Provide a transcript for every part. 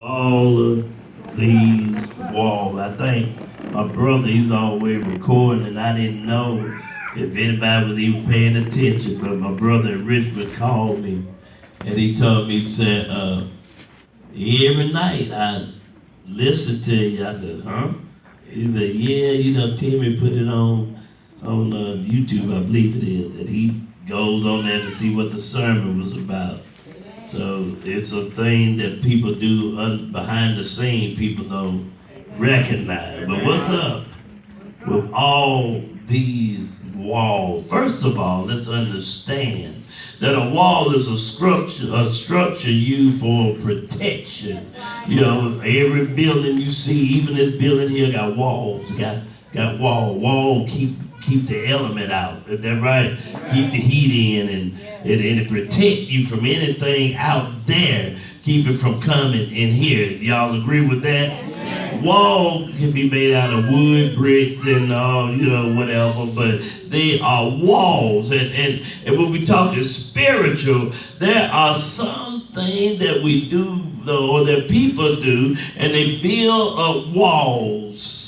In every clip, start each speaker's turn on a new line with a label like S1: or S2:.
S1: all of these walls. I think my brother, he's always recording, and I didn't know if anybody was even paying attention. But my brother in Richmond called me, and he told me, he said, every night I listen to you. I said, huh? He said, yeah, Timmy put it on YouTube, I believe it is, and he goes on there to see what the sermon was about. So it's a thing that people do behind the scene, people don't recognize. But what's up with all these walls? First of all, let's understand that a wall is a structure used for protection. Every building you see, even this building here, got walls, got wall keep the element out. Is that right? Keep the heat in and it protect you from anything out there. Keep it from coming in here. Y'all agree with that? Wall can be made out of wood, bricks, and whatever, but they are walls. And when we talk spiritual, there are some things that we do or that people do, and they build up walls.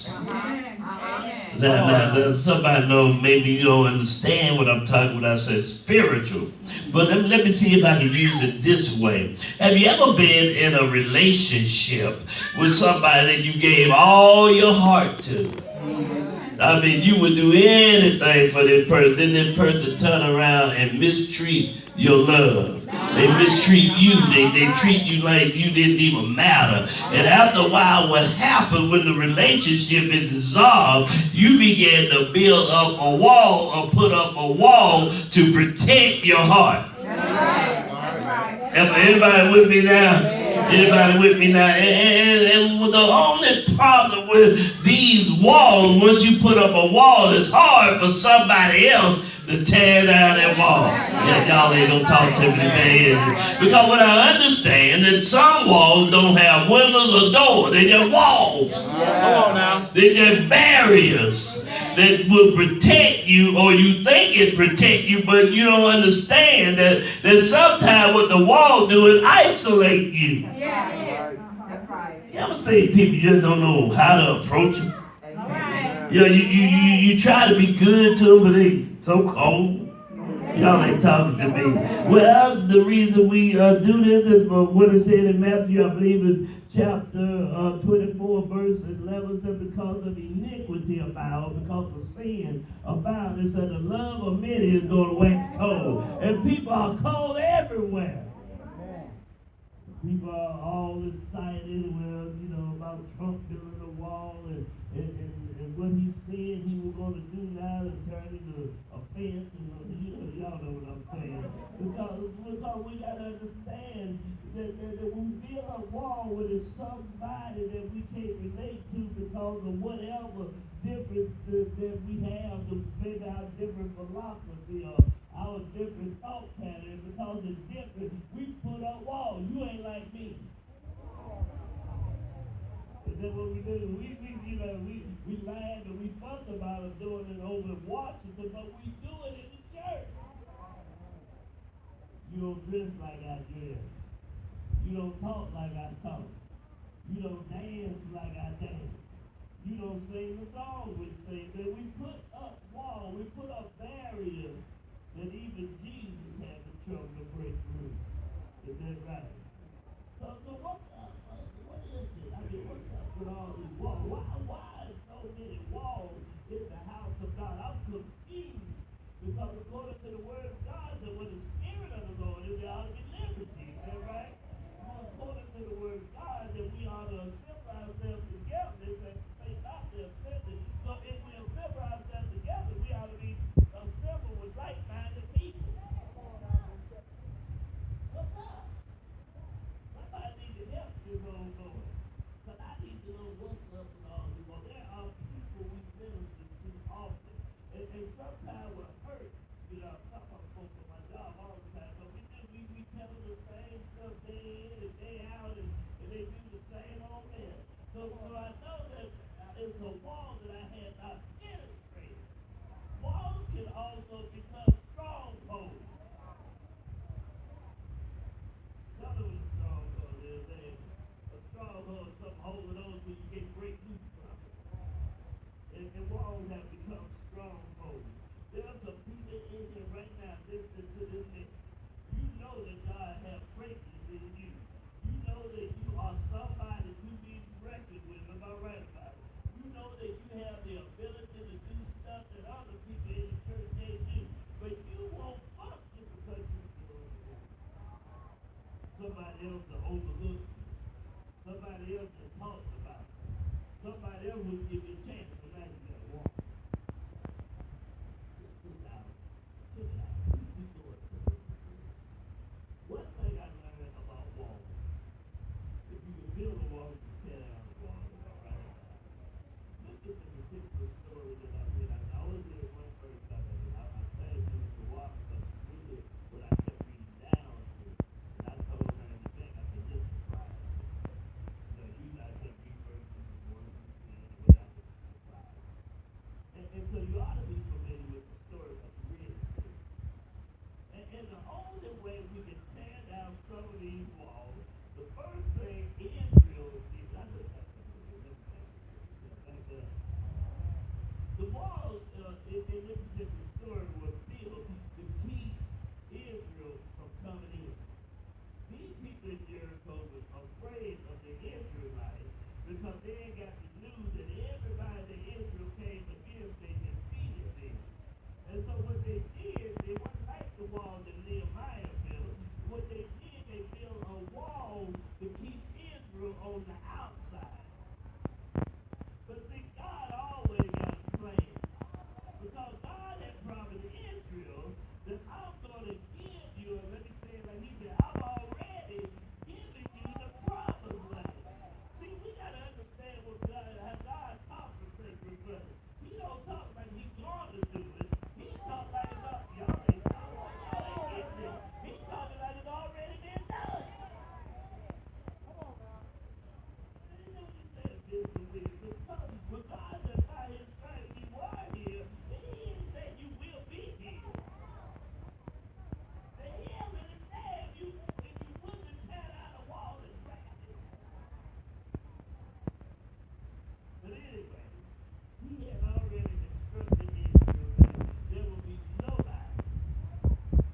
S1: Now, somebody know, maybe you don't understand what I'm talking when I say spiritual. But let me see if I can use it this way. Have you ever been in a relationship with somebody that you gave all your heart to? I mean, you would do anything for this person. Then this person turn around and mistreat your love. They mistreat you. They treat you like you didn't even matter. And after a while, what happens when the relationship is dissolved, you begin to build up a wall or put up a wall to protect your heart. Everybody with me now? Anybody with me now? And the only problem with these walls, once you put up a wall, it's hard for somebody else to tear down that wall. Yeah, y'all ain't gonna talk to me today, is it? Because what I understand that some walls don't have windows or doors. They're just walls. Come on now. They're just barriers that will protect you, or you think it protect you, but you don't understand that sometimes what the wall do is isolate you.
S2: That's right.
S1: You ever see people just don't know how to approach them? You try to be good to them, but they so cold. Y'all ain't talking to me. Well, the reason we do this is what it said in Matthew, I believe it's chapter 24, verse 11, said because of iniquity abound, because of sin abound, it said the love of many is going to wax cold. And people are cold everywhere. People are all excited, about Trump building a wall and what he said he was going to do now is turn into a fence. Y'all know what I'm saying. Because we got to understand that when we build a wall with somebody that we can't relate to because of whatever difference that we have, maybe our different philosophy or our different thought pattern, because it's different, we put up walls. You ain't like me. Is that what we do? We laugh and we fuss about it doing it over in Washington, but we do it in the church. You don't dress like I dress. You don't talk like I talk. You don't dance like I dance. You don't sing the song we sing. That we put up walls, we put up barriers that even Jesus had the trouble to break through. Is that right? So what's up? What is it? I mean, what's up with all these walls? Why is so many walls in the house of God? I'm confused. Because according to the word of God, that when the Spirit of the Lord is, there ought to be liberty. Is that right? According to the word of God, that we ought to assemble ourselves together. It's like the faith out there assembly. So if we assemble ourselves together, we ought to be assembled with like-minded people. What's up? Somebody need to help this old boy. Because I need to know what's up with all these. Well, there are people we minister to often. And sometimes we're hurt. I'm talking about folks on my job all the time. But we tell them the same stuff day in and day out, and they do the same old thing. else to overlook. Somebody else to talk about. Somebody else will give you a chance. So now you gotta walk. Check it out. Check it out. One thing I learned about walls, if you can build a wall, you can tear down the wall. Right? Look at the particular story that I read. I was there one first time. I said to the walk because really what I kept reading down to. And I told her in the back, I said, this is right. So you guys kept reversing the words and whatever. Right. And so you ought to be familiar with the story of the real estate. And the only way we can tear down some of these walls, the first thing Israel did, I looked at them, the walls in this particular story were built to keep Israel from coming in. These people in Jericho were afraid of the Israelites because they ain't got the news that everybody that Israel came against, they defeated them. And so what they did, they weren't like the wall that Nehemiah built. What they did, they built a wall to keep Israel on the outside. But see, God always got a plan. Because God had promised Israel that I'm going to give you, and let me say it like he said, I've already given you the promised land. See, we got to understand what God, how God talks to sacred brothers. He don't talk like he's going to do it. He talks like it's up. Y'all ain't getting it. He's talking like it's already been done. Come on now. You know what he said, this is it. But God said by his strength you are here, and he didn't say you will be here. The hell in the damn you if you wouldn't tear down a wall and crack it. But anyway, he had already instructed Israel that there will be nobody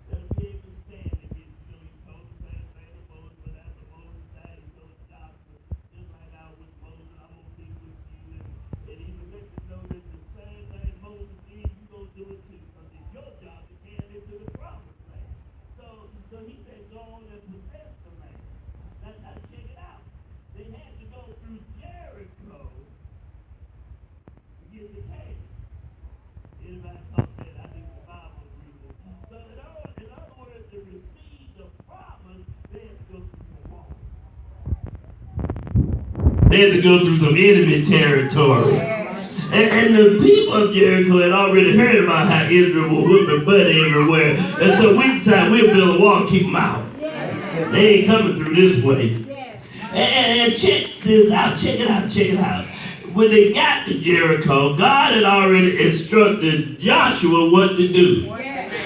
S1: that will be able to stand against you. He told the same thing to Moses, but after Moses died, he told Joshua, just like I was with Moses, I'm going to be with you. And even let you know that the same thing Moses did, you going to do it too. Because it's your job to carry it to the promised land. So he said, go on and possess the land. Now check it out. They had to go through Jericho to get the king. Anybody talk that? I think the Bible agrees with it. So in other words, to receive the promise, they had to go through the wall. They had to go through some enemy territory. And the people of Jericho had already heard about how Israel was whooping butt everywhere. And so we decided we'll build a wall and keep them out. They ain't coming through this way. And check this out. Check it out. Check it out. When they got to Jericho, God had already instructed Joshua what to do.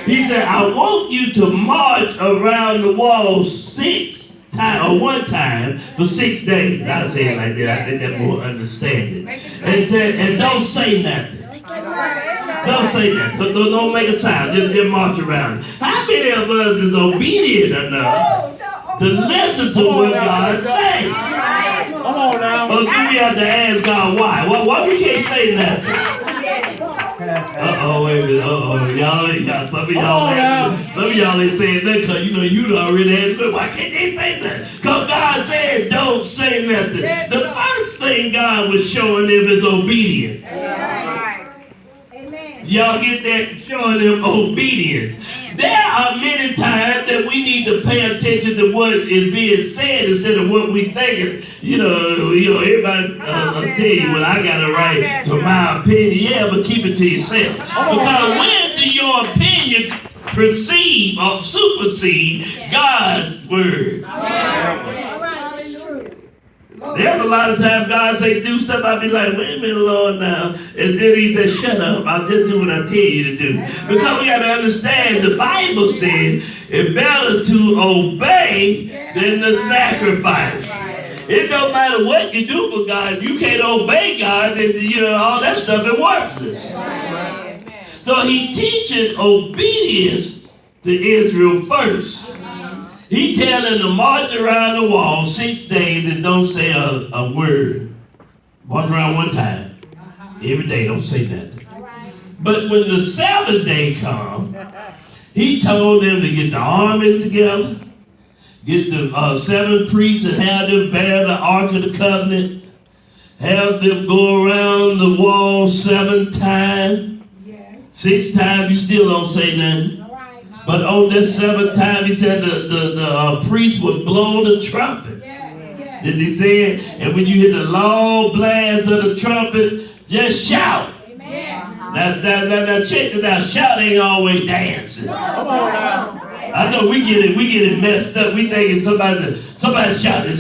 S1: He said, I want you to march around the wall 6 times, or one time, for 6 days. I say it like that. I think that's more understanding. And said, and don't say nothing. Don't say nothing. Don't make a sound. Just march around. How many of us is obedient enough to listen to what God says?
S3: Come on now.
S1: Or do we have to ask God why? Why we can't say nothing? Wait a minute. Some of y'all ain't saying nothing because you know you already answered. Why can't they say nothing? Because God said don't say nothing. The first thing God was showing them is obedience. Y'all get that? Showing them obedience. There are many times that we need to pay attention to what is being said instead of what we think. You know, everybody tell you, well, I got a right to my opinion. Yeah, but keep it to yourself. Because when do your opinion perceive or supersede God's word? There's a lot of times God say do stuff, I'll be like, wait a minute, Lord, now. And then he says, shut up, I'll just do what I tell you to do. Because we got to understand, the Bible says it's better to obey than to sacrifice. It don't matter what you do for God, if you can't obey God, then all that stuff is worthless. So he teaches obedience to Israel first. He tell them to march around the wall 6 days and don't say a word. March around one time. Every day, don't say nothing. But when the 7th day come, he told them to get the armies together, Get the 7 priests and have them bear the Ark of the Covenant. Have them go around the wall 7 times.
S2: Yes.
S1: 6 times, you still don't say nothing.
S2: All right.
S1: But on this 7th time, he said the priest would blow the trumpet.
S2: Yes. Yes.
S1: Did he say it? And when you hear the long blast of the trumpet, just shout.
S2: Amen.
S1: Now check it out. Shout ain't always dancing.
S3: Come on now.
S1: I know we get it messed up. We thinking somebody shouting,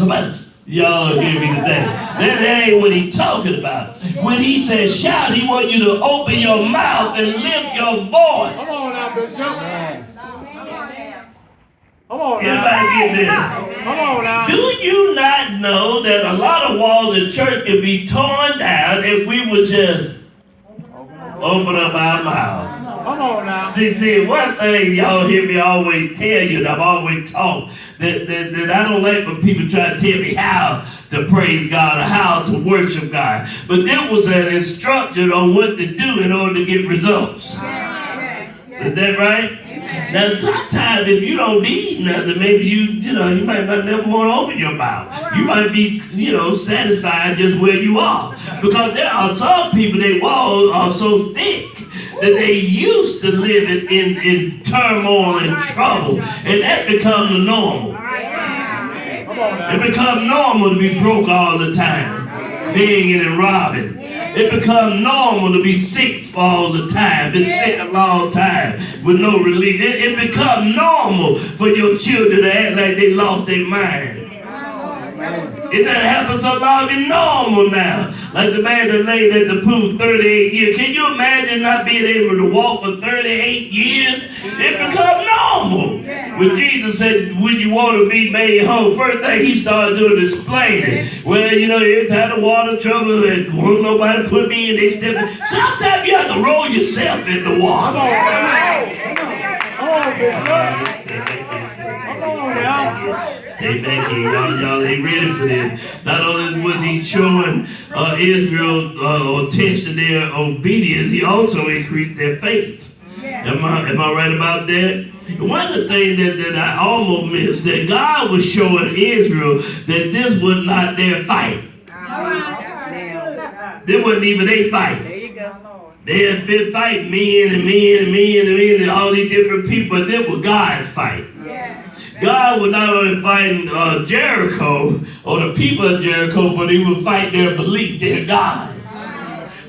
S1: y'all hear me today. That ain't what he talking about. When he says shout, he want you to open your mouth and lift your voice.
S3: Come on now, Bishop. Come on now.
S1: Everybody get this.
S3: Come on now.
S1: Do you not know that a lot of walls in church can be torn down if we would just open up our mouth?
S3: Come on now.
S1: See, one thing y'all hear me always tell you, and I've always taught, that I don't like when people try to tell me how to praise God or how to worship God. But there was an instruction on what to do in order to get results. Is that right? Now, sometimes if you don't need nothing, maybe you might not never want to open your mouth. You might be, satisfied just where you are. Because there are some people, their walls are so thick that they used to live in turmoil and trouble. And that becomes the normal. It becomes normal to be broke all the time, begging and robbing. It becomes normal to be sick all the time, been sick a long time with no relief. It becomes normal for your children to act like they lost their mind. It doesn't happen so long, it's normal now. Like the man that laid at the pool 38 years. Can you imagine not being able to walk for 38 years? It becomes normal. When Jesus said, when you want to be made whole, first thing he started doing is explaining. Well, every time the water trouble, and won't nobody put me in, they step. Sometimes you have to roll yourself in the water.
S3: Come on, Bishop. Come on now.
S1: Stay back here, y'all ain't ready for this. Not only was he showing Israel or testing their obedience, he also increased their faith. Am I right about that? One of the things that I almost missed, that God was showing Israel that this was not their fight. This wasn't even their fight. They had been fighting men and all these different people, but this was God's fight. God was not only fighting Jericho or the people of Jericho, but he would fight their belief, their gods.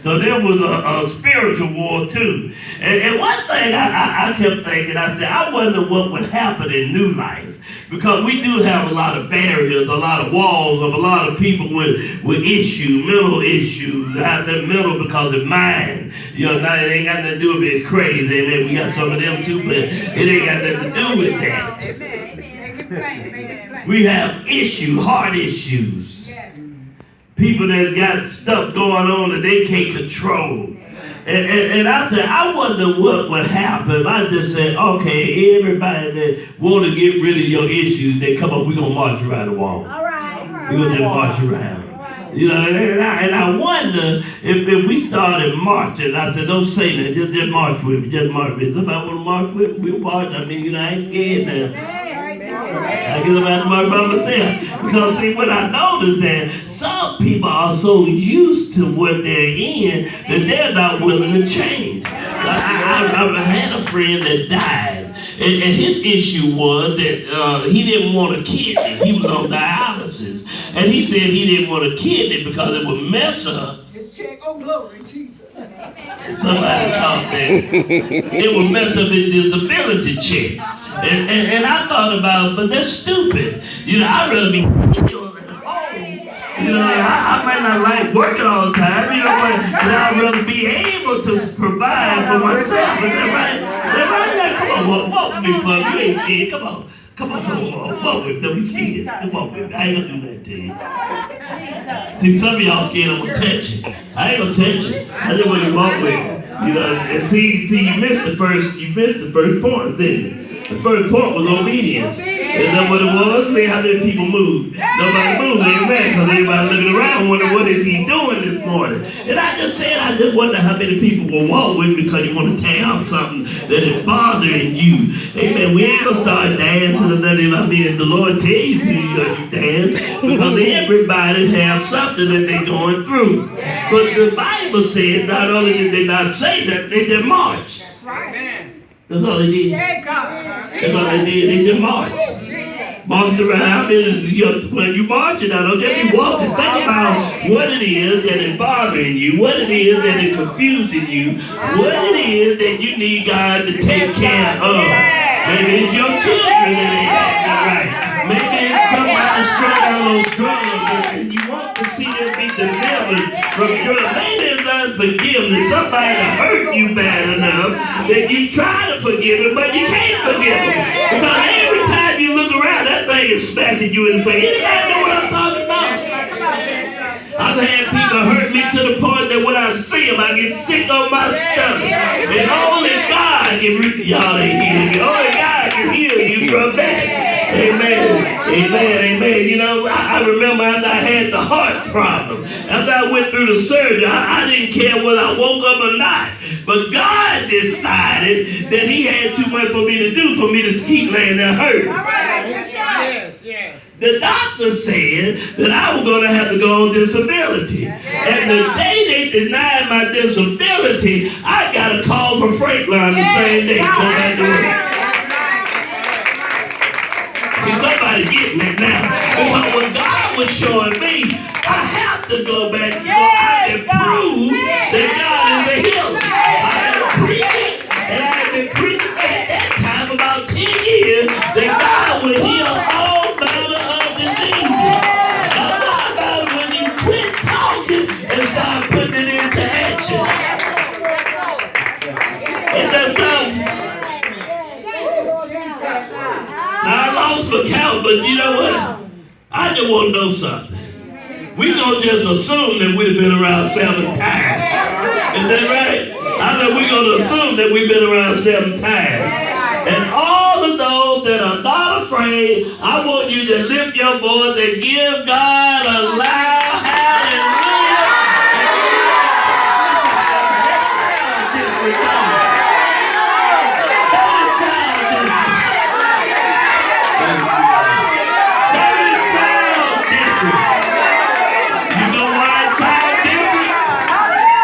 S1: So there was a spiritual war too. And one thing I kept thinking, I said, I wonder what would happen in New Life. Because we do have a lot of barriers, a lot of walls of a lot of people with issues, mental issues. I said mental because of mind. Now it ain't got nothing to do with being crazy. Amen. We got some of them too, but it ain't got nothing to do with that. We have issues, heart issues. People that got stuff going on that they can't control. And I said, I wonder what would happen if I just said, okay, everybody that want to get rid of your issues, they come up, we're going to march around the wall. All right. We're going to just march around. And I wonder if we started marching, I said, don't say that, just march with me, just march with me. Somebody want to march with me? We'll march. I mean, I ain't scared now. I get about to march by myself. Because see, what I noticed that some people are so used to what they're in that they're not willing to change. I had a friend that died. And his issue was that he didn't want a kidney. He was on dialysis. And he said he didn't want a kidney because it would mess up.
S2: Just check. Oh, glory, Jesus.
S1: Somebody called that. It would mess up his disability check. And I thought about it, but that's stupid. I'd rather be at home. I might not like working all the time, but I'd rather be able to provide for myself. Is that right? Come on, walk with me, bud. You ain't scared. Come on, walk with me. Don't be scared. Come on, baby. I ain't gonna do that to you. See, some of y'all scared I'm gonna touch you. I ain't gonna touch you. I just want you to walk with me. And see, you missed the first point, didn't you? The first point was obedience. And Is that what it was? See how many people moved. Nobody moved, amen, because everybody looking around wondering what is he doing this morning. And I just wonder how many people will walk with me because you want to tear out something that is bothering you. Amen. We ain't gonna start dancing or nothing. I mean, the Lord tell you to you dance, because everybody has something that they're going through. But the Bible says not only did they not say that, they just marched.
S2: That's right.
S1: That's all they did. That's all they did. They just marched. Marched around. How many is when you marching out? Don't just be walking. Think about what it is that is bothering you, what it is that is confusing you, what it is that you need God to take care of. Maybe it's your children that ain't acting right. Maybe it's somebody strung out on drugs and you want to see them be delivered from drugs. Maybe it's unforgiveness. Somebody hurt you bad enough that you try to forgive him, but you can't forgive him. Because every time you look around, that thing is smacking you in the face. Anybody know what I'm talking about? I've had people hurt me to the point that when I see them, I get sick on my stomach. And only God can y'all ain't healing you. Only God can heal you from that. Amen. Amen. Amen. You know, I remember after I had the heart problem, after I went through the surgery, I didn't care whether I woke up or not. But God decided that he had too much for me to do for me to keep laying there hurting.
S2: Yes.
S1: The doctor said that I was going to have to go on disability. And the day they denied my disability, I got a call from Franklin the same day. Go back to work. See, somebody getting it now. Because when God was showing me, I have to go back so I can prove that God is the healer. I've been preaching, and I've been preaching at that time about 10 years that God would heal all manner of diseases. Now, how about when you quit talking and start putting it into action? Ain't that something? Now, I lost my count, but you know what? I just want to know something. We gonna just assume that we've been around 7 times. Is that right? I said we're gonna assume that we've been around 7 times. And all of those that are not afraid, I want you to lift your voice and give God a loud hallelujah.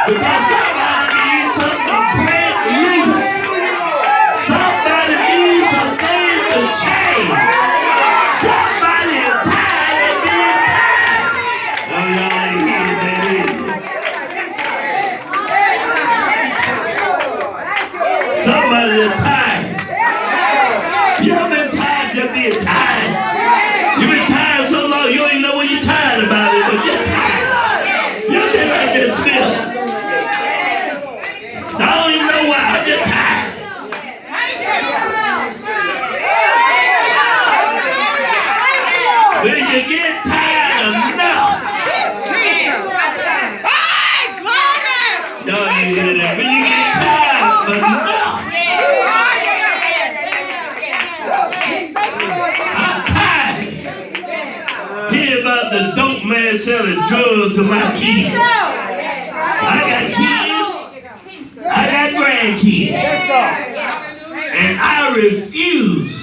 S1: Because somebody needs something to break loose. Somebody needs some things to change. Somebody is tired of being tired. Oh, y'all ain't hearing that, is it? Somebody is tired. You ever been tired of being tired? You've been tired so long, you don't even know what you're tired about it, but you're tired. You've been like this, Phil. I don't even know why. I'm just tired. When you get tired enough. Y'all ain't hear that. When you get tired enough. I'm tired. Hear about the dope man selling drugs to my kids. I got kids. I got grandkids. And I refuse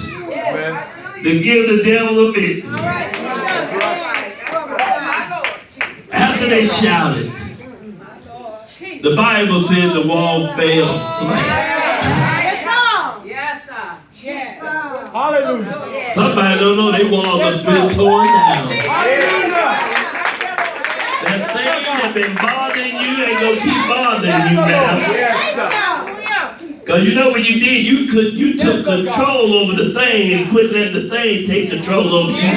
S1: to give the devil a bit. After they shouted, the Bible said the wall fell flat.
S2: Yes, sir.
S3: Hallelujah.
S1: Somebody don't know they wall was been torn down. That thing that been bothering you ain't gonna keep bothering you now. Because you know what you did? You took control over the thing and quit letting the thing take control over you.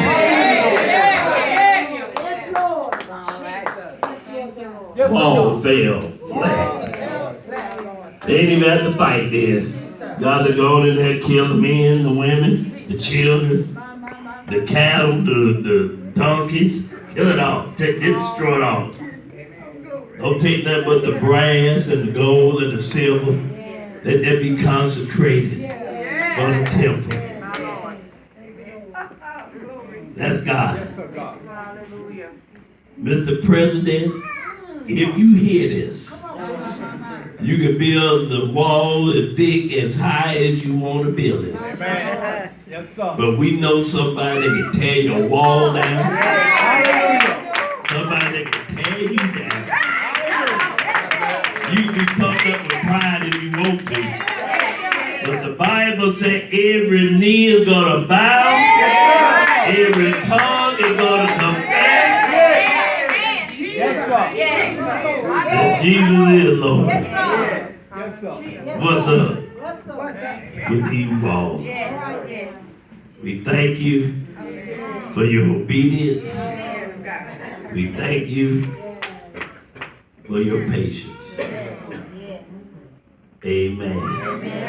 S1: Wall fell flat. They ain't even had to fight then. God had gone in there, killed the men, the women, the children, the cattle, the donkeys. Kill it all. Destroy it all. Don't take nothing but the brass and the gold and the silver. Let that be consecrated for the temple. That's God.
S3: Yes, sir, God.
S2: Hallelujah.
S1: Mr. President, if you hear this, you can build the wall as thick, as high as you want to build it.
S3: Amen. Yes, sir.
S1: But we know somebody that can tear your wall down.
S3: Hallelujah.
S1: Somebody that can tear you down. You can be puffed up with pride if you want to. But the Bible says every knee is going to bow. Every tongue is going to confess
S3: Yes, sir.
S1: that Jesus is Lord.
S3: Yes, sir.
S1: What's up with these walls? We thank you for your obedience. We thank you for your patience. Amen.